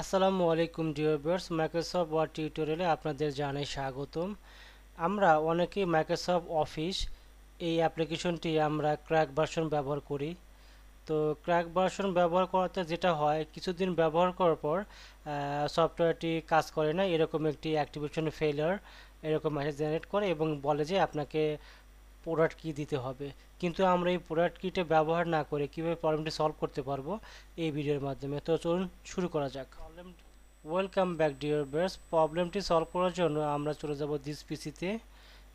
আসসালামু আলাইকুম dear viewers, Microsoft word টিউটোরিয়ালে আপনাদের জানাই স্বাগতম। আমরা অনেকেই মাইক্রোসফট অফিস এই অ্যাপ্লিকেশনটি আমরা ক্র্যাক ভার্সন ব্যবহার করি। তো ক্র্যাক ভার্সন ব্যবহার করাতে যেটা হয়, কিছুদিন ব্যবহার করার পর সফটওয়্যারটি কাজ করে না, এরকম একটি অ্যাক্টিভেশন ফেলিয়ার এরকম মেসেজ জেনারেট করে এবং বলে যে আপনাকে প্রোডাক্ট কি দিতে হবে। কিন্তু আমরা এই প্রোডাক্ট কিটা ব্যবহার না করে কীভাবে প্রবলেমটি সলভ করতে পারবো এই ভিডিওর মাধ্যমে। তো চলুন শুরু করা যাক। Welcome back dear viewers. প্রবলেমটি সলভ করার জন্য আমরা চলে যাব দিস পিসিতে,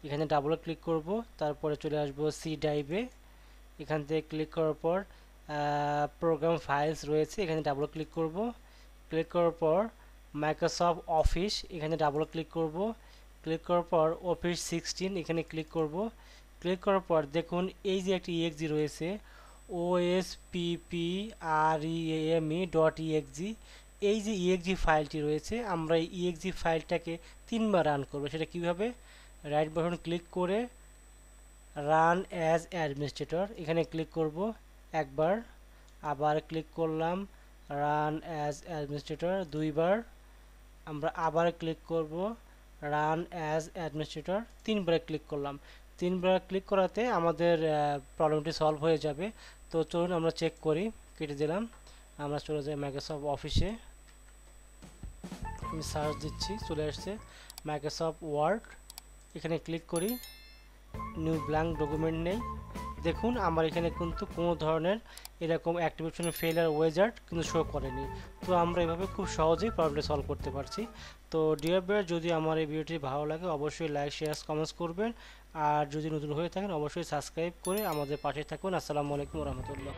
এখানে ডাবল ক্লিক করব, তারপরে চলে আসব সি ড্রাইভে। এখান থেকে ক্লিক করার পর প্রোগ্রাম ফাইলস রয়েছে, এখানে ডাবল ক্লিক করব। ক্লিক করার পর মাইক্রোসফট অফিস, এখানে ডাবল ক্লিক করব। ক্লিক করার পর অফিস 16 এখানে ক্লিক করব। ক্লিক করার পর দেখুন এই যে একটি ইএক্সি রয়েছে, osppreme.exe। এই যে ইএক্সি ফাইলটি রয়েছে, আমরা এই ইএক্সি ফাইলটাকে 3বার রান করব। সেটা কিভাবে? রাইট বাটন ক্লিক করে রান অ্যাজ অ্যাডমিনিস্ট্রেটর এখানে ক্লিক করব একবার, আবার ক্লিক করলাম রান অ্যাজ অ্যাডমিনিস্ট্রেটর দুইবার, আমরা আবার ক্লিক করব রান অ্যাজ অ্যাডমিনিস্ট্রেটর তিনবার ক্লিক করলাম। তিনবার ক্লিক করাতে আমাদের প্রবলেমটি সলভ হয়ে যাবে। তো চলুন আমরা চেক করি। কেটে দিলাম, আমরা চলে যাই মাইক্রোসফট অফিসে। আমি সার্চ দিচ্ছি, চলে আসছে মাইক্রোসফট ওয়ার্ড। এখানে ক্লিক করি, নিউ ব্ল্যাঙ্ক ডকুমেন্ট নেই। দেখুন আমার এখানে কিন্তু কোনো ধরনের এরকম অ্যাক্টিভেশন ফেলিয়ার ওয়েজার্ড কিন্তু শো করেনি। তো আমরা এভাবে খুব সহজেই প্রবলেম সলভ করতে পারছি। তো ডিয়ার ভিউয়ার, যদি আমার এই ভিডিওটি ভালো লাগে অবশ্যই লাইক শেয়ার কমেন্টস করবেন, আর যদি নতুন হয়ে থাকেন অবশ্যই সাবস্ক্রাইব করে আমাদের পাশে থাকুন। আসসালামু আলাইকুম রহমতুল্লাহ।